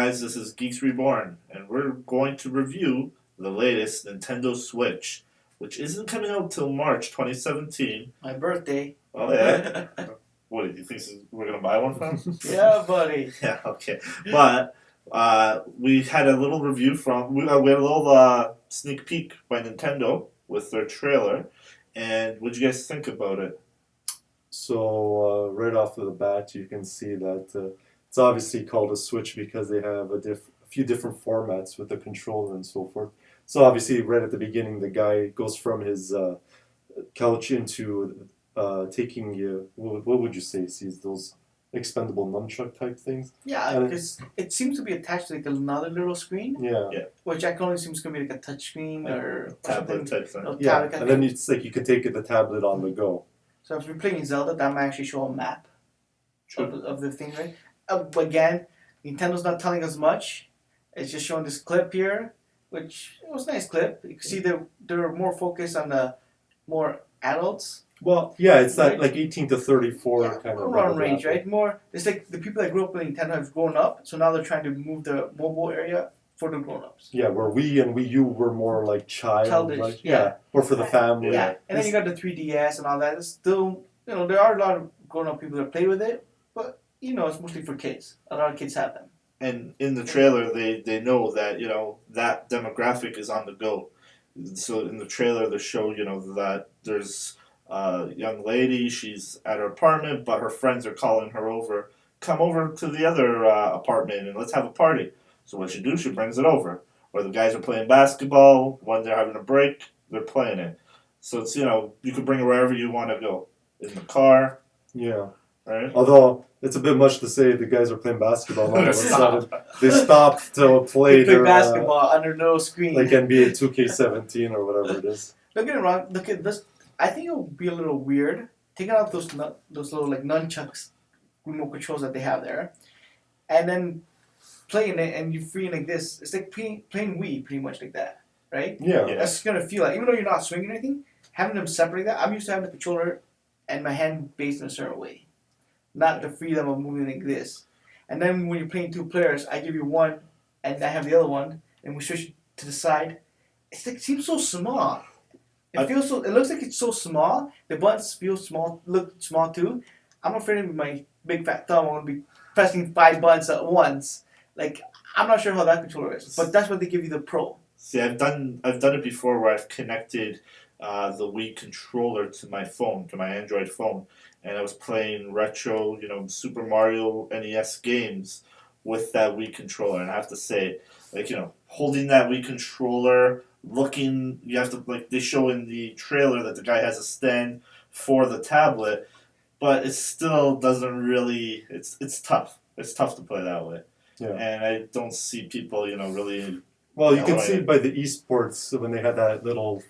guys, this is Geeks Reborn, and we're going to review the latest Nintendo Switch, which isn't coming out till March 2017. My birthday. Oh, yeah? What, do you think we're going to buy one from? Yeah, buddy. Yeah, okay. But we had a little review we had a little sneak peek by Nintendo with their trailer, and what did you guys think about it? So right off of the bat, you can see that it's obviously called a Switch because they have a few different formats with the controller and so forth. So obviously, right at the beginning, the guy goes from his couch into taking what would you say? Sees those expendable nunchuck type things. Yeah, because it seems to be attached to like another little screen. Yeah. Which I can only assume is going to be like a touch screen or tablet type thing. Yeah, and then it's like you can take the tablet on the go. So if you're playing Zelda, that might actually show a map of the thing, right? Again, Nintendo's not telling us much. It's just showing this clip here, which it was a nice clip. You can see they're more focused on the more adults. Well, yeah, it's that right? like 18 to 34 kind of around range, right? More, it's like the people that grew up with Nintendo have grown up, so now they're trying to move the mobile area for the grown-ups. Yeah, where Wii and Wii U were more like childish, like, yeah, or for the family. Yeah, and then you got the 3DS and all that. It's still, there are a lot of grown-up people that play with it, but it's mostly for kids. A lot of kids have them. And in the trailer, they know that that demographic is on the go. So in the trailer, they show that there's a young lady. She's at her apartment, but her friends are calling her over. Come over to the other apartment and let's have a party. So what she do? She brings it over. Or the guys are playing basketball. When they're having a break, they're playing it. So it's you can bring it wherever you want to go. In the car. Yeah. Right. Although it's a bit much to say the guys are playing basketball. All of a sudden, they stopped to play their basketball under no screen, like NBA 2K17 or whatever it is. Don't get it wrong. Look at this. I think it would be a little weird taking out those little like nunchucks, remote controls that they have there, and then playing it and you're freeing like this. It's like playing Wii, pretty much like that, right? Yeah. That's gonna feel like, even though you're not swinging or anything, having them separate that. I'm used to having the controller and my hand based in a certain way. Not the freedom of moving like this. And then when you're playing two players, I give you one, and I have the other one, and we switch to the side. It's like, it seems so small. It looks like it's so small. The buttons feel small, look small too. I'm afraid with my big fat thumb, I'm gonna be pressing 5 buttons at once. Like, I'm not sure how that controller is, but that's what they give you the Pro. See, I've done it before where I've connected the Wii controller to my phone, to my Android phone, and I was playing retro, Super Mario NES games with that Wii controller. And I have to say, holding that Wii controller, you have to, they show in the trailer that the guy has a stand for the tablet, but it still doesn't really, it's tough. It's tough to play that way. Yeah. And I don't see people, really. Well, you can see by the esports when they had that little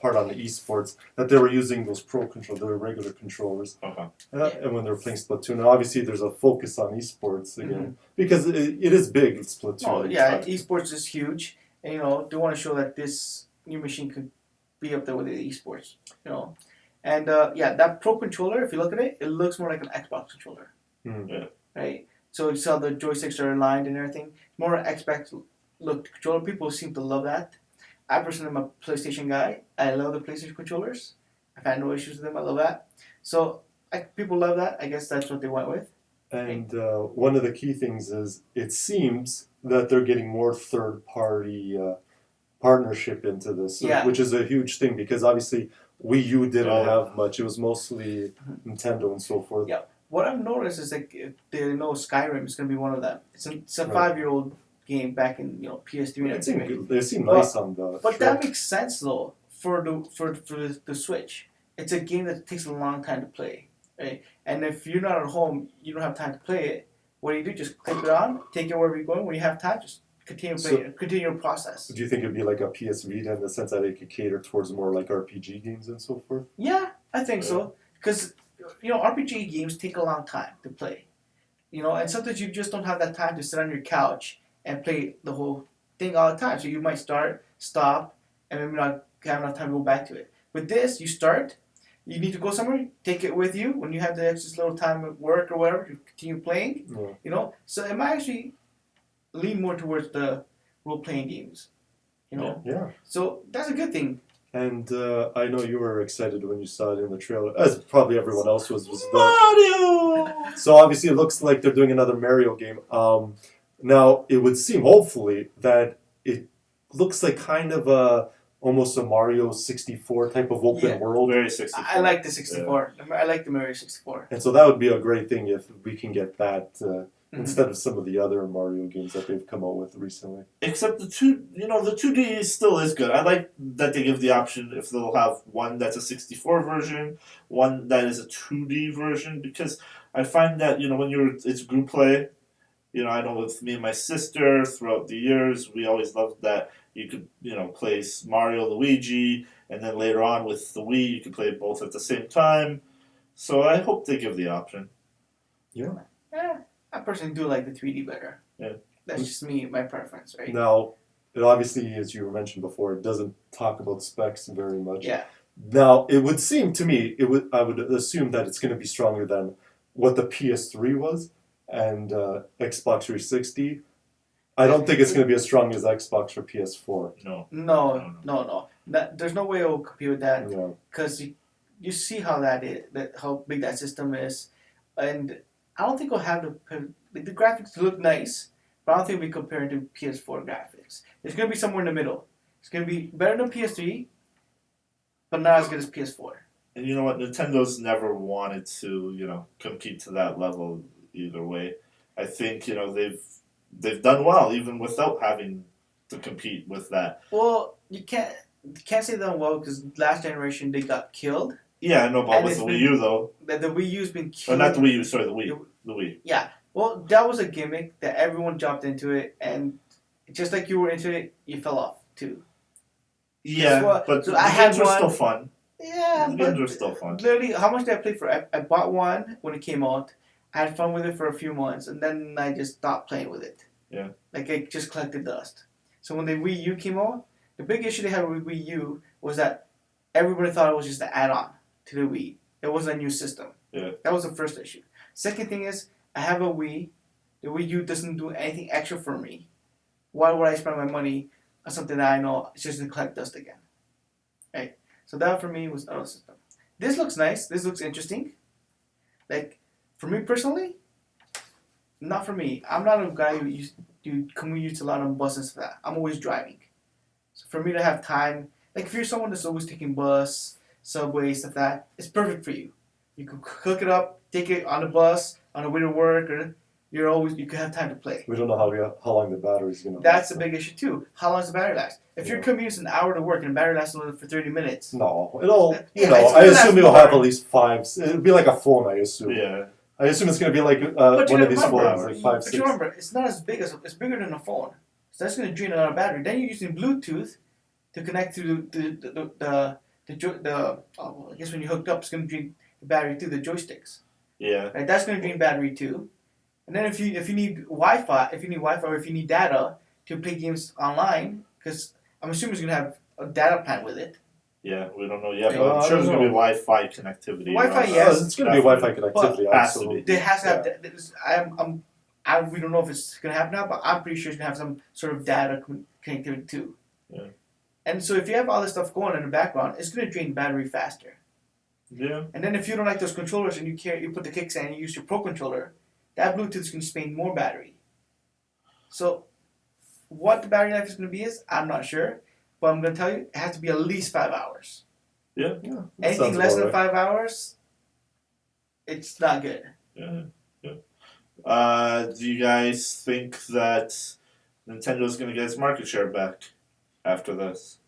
part on the esports that they were using those Pro controllers, their regular controllers, and when they were playing Splatoon. Now, obviously, there's a focus on esports again because it is big. Splatoon. Oh yeah, esports is huge, and they want to show that this new machine could be up there with the esports. And that Pro controller, if you look at it, it looks more like an Xbox controller. Yeah. Right. So you saw the joysticks are aligned and everything. More Xbox look controller. People seem to love that. I personally am a PlayStation guy. I love the PlayStation controllers. I've had no issues with them. I love that. So people love that. I guess that's what they went with. And one of the key things is it seems that they're getting more third-party partnership into this, which is a huge thing because obviously Wii U didn't have much. It was mostly Nintendo and so forth. Yeah. What I've noticed is they know Skyrim is going to be one of them. It's a 5-year-old game back in PS3. They seem nice on the. But that makes sense though for the Switch. It's a game that takes a long time to play, right? And if you're not at home, you don't have time to play it. What do? Just click it on, take it wherever you're going. When you have time, just continue playing. Continue your process. Do you think it'd be like a PS Vita in the sense that it could cater towards more like RPG games and so forth? Yeah, I think so. Because RPG games take a long time to play. And sometimes you just don't have that time to sit on your couch and play the whole thing all the time. So you might start, stop, and maybe not have enough time to go back to it. With this, you start, you need to go somewhere, take it with you. When you have the extra little time at work or whatever, you continue playing. So it might actually lean more towards the role playing games. You know, Yeah. so that's a good thing. And I know you were excited when you saw it in the trailer, as probably everyone else was. Mario. So obviously, it looks like they're doing another Mario game. Now it would seem, hopefully, that it looks like kind of almost a Mario 64 type of open Yeah. world. Very 64. I like the 64. I like the Mario 64. And so that would be a great thing if we can get that Mhm. instead of some of the other Mario games that they've come out with recently. Except the 2D still is good. I like that they give the option if they'll have one that's a 64 version, one that is a 2D version, because I find that when it's group play. I know with me and my sister throughout the years, we always loved that you could play Mario, Luigi, and then later on with the Wii, you could play both at the same time. So I hope they give the option. Yeah. I personally do like the 3D better. Yeah. That's just me, my preference, right? Now, it obviously, as you mentioned before, it doesn't talk about specs very much. Yeah. Now, it would seem to me, I would assume that it's going to be stronger than what the PS3 was and Xbox 360. I don't think it's going to be as strong as Xbox or PS4. No. No. There's no way it will compete with that Yeah. because you see how that is, how big that system is, and I don't think it'll have the graphics look nice, but I don't think it'll be compared to PS4 graphics. It's gonna be somewhere in the middle. It's gonna be better than PS3, but not as good as PS4. And you know what? Nintendo's never wanted to, compete to that level either way. I think, they've done well even without having to compete with that. Well, you can't say that well because last generation they got killed. Yeah, I know, but And with it's the been- Wii U though. The Wii U's been Or killed. not the Wii U, sorry, the Wii. The Wii. Yeah. Well, that was a gimmick that everyone jumped into it, and just like you were into it, you fell off too. Yeah, what- but so the I had games are one- still fun. Yeah, The but games are still fun. literally, how much did I play for? I bought one when it came out. I had fun with it for a few months, and then I just stopped playing with it. Yeah. Like it just collected dust. So when the Wii U came out, the big issue they had with Wii U was that everybody thought it was just an add-on to the Wii. It wasn't a new system. Yeah. That was the first issue. Second thing is, I have a Wii. The Wii U doesn't do anything extra for me. Why would I spend my money on something that I know it's just going to collect dust again? Right? So that for me was another system. This looks nice. This looks interesting. Like, for me personally, not for me. I'm not a guy who commutes a lot on buses for that. I'm always driving. So for me to have time, like if you're someone that's always taking bus, subway, stuff like that, it's perfect for you. You can cook it up, take it on the bus, on the way to work, or you can have time to play. We don't know how long the battery's going to That's a big issue too. How long does the battery last? If your Yeah. commute's an hour to work and the battery lasts only for 30 minutes, No, it'll, Yeah, it's I gonna assume last it'll have more. at least 5. It'll be like a phone, I assume. Yeah. I assume it's going to be like but you one of these remember, phones, like 5, but 6. you remember, it's not as big as it's bigger than a phone, so that's going to drain a lot of battery. Then you're using Bluetooth to connect to I guess when you hooked up, it's going to drain the battery through the joysticks. Yeah. Right, that's going to drain battery too. And then if you need Wi-Fi, or if you need data to play games online, because I'm assuming it's going to have a data plan with it. Yeah. We don't know yet, Yeah, but I'm I sure there's don't gonna be know. Wi-Fi connectivity. Wi-Fi, around yes. that. It's going to be Wi-Fi Definitely. connectivity, Has to be. absolutely. There has to have. We don't know if it's going to happen now, but I'm pretty sure it's going to have some sort of data connectivity too. Yeah. And so if you have all this stuff going in the background, it's going to drain battery faster. Yeah. And then if you don't like those controllers and you put the kickstand and you use your Pro controller, that Bluetooth is going to spend more battery. So what the battery life is going to be I'm not sure, but I'm going to tell you it has to be at least 5 hours. Yeah, that Anything sounds less about than right. 5 hours, it's not good. Yeah. Do you guys think that Nintendo's going to get its market share back after this?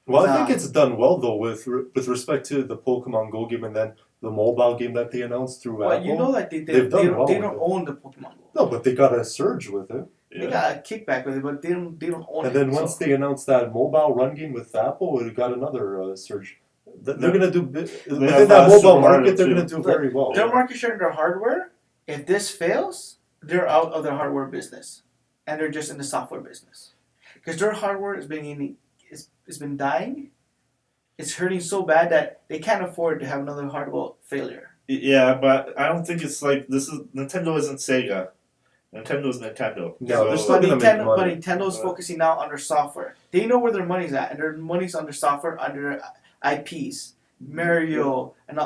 Well, I Nah. think it's done well though with respect to the Pokemon Go game and then the mobile game that they announced through But Apple. you know that they They've done well don't with it. own the Pokemon Go. No, but they got a surge with it. They got a kickback with it, but they don't own And it. then once they announced that mobile run game with Apple, it got another surge. They're going to do within have, that mobile Super Mario market. They're too. going to do very well. Their market share in their hardware, if this fails, they're out of their hardware business, and they're just in the software business, because their hardware has been dying. It's hurting so bad that they can't afford to have another hardware failure. Yeah, but I don't think it's like this is Nintendo isn't Sega. Nintendo's Nintendo. No, they're So- still gonna make But money. Nintendo's focusing now on their software. They know where their money's at, and their money's on their software, under IPs, Mario, and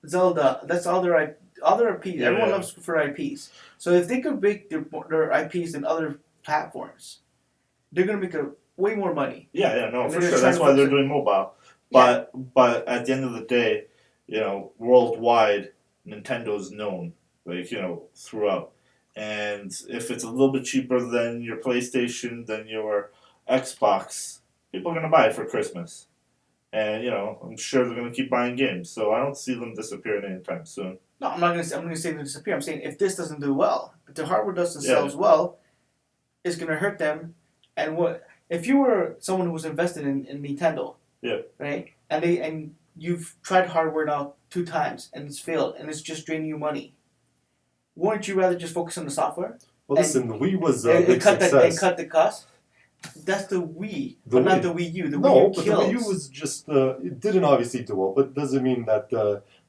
Zelda. That's all their IPs. Yeah, Everyone yeah. loves for IPs. So if they could make their IPs in other platforms, they're gonna make way more money. Yeah, no, And for they're sure. trying That's to why they're focus- doing mobile. But at the end of the day, worldwide, Nintendo's known, throughout. And if it's a little bit cheaper than your PlayStation, than your Xbox, people are gonna buy it for Christmas. And I'm sure they're gonna keep buying games. So I don't see them disappearing anytime soon. No, I'm not gonna say they disappear. I'm saying if this doesn't do well, if the hardware doesn't Yeah. sell as well, it's gonna hurt them. And what if you were someone who was invested in Nintendo? Yeah. Right. And you've tried hardware now 2 times and it's failed and it's just draining you money. Wouldn't you rather just focus on the software Well, listen, the Wii was a and big cut success. the cost? That's the Wii, The but not Wii. the Wii U. The No, Wii U but the kills. Wii U was just it didn't obviously do well, but doesn't mean that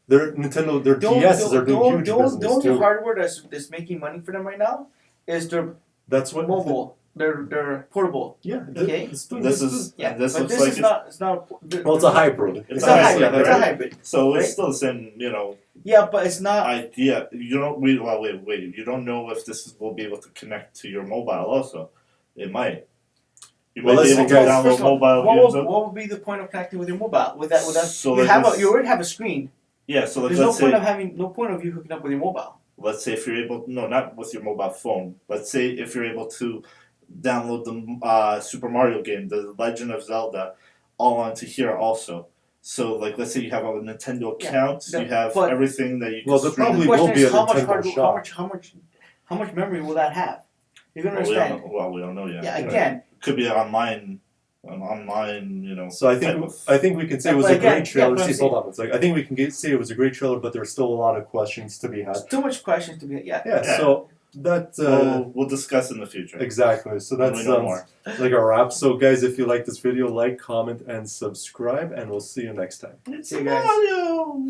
their Nintendo their DSs are doing huge business the too. hardware that's making money for them right now is their That's what mobile, their portable. Yeah, Okay. it's doing This this is Yeah, this but looks this like is not. It's not. well, it's a hybrid. It's It's a a hybrid, hybrid. It's a right? hybrid. So it's Right? still the same, Yeah, but it's not. idea. You don't wait. You don't know if will be able to connect to your mobile also. It might. You Well, might be listen, able to guys, download First of all, mobile what games. what would be the point of connecting with your mobile? With that, So you like you already have a screen. Yeah, so like, There's no let's point say of having you hooking up with your mobile. let's say if you're able not with your mobile phone. Let's say if you're able to download the Super Mario game, The Legend of Zelda, all onto here also. So like let's say you have a Nintendo Yeah, account, no, you have but- everything that you can Well, there stream. probably The will question be is a how much Nintendo hardware, shop. how much memory will that have? You're gonna Well, we understand. don't know yet. Yeah, again, Could be an online, So I type think of- I think we can say it was But a again, great trailer. yeah, but I'm See, hold on. It's like I think we can say it was a great trailer, but there's still a lot of questions to be had. too much questions to be. Yeah. Yeah. Yeah. So that we'll discuss in the future. exactly. So When that we know sounds more. like a wrap. So guys, if you like this video, like, comment, and subscribe, and we'll see you next time. It's See you guys. Mario.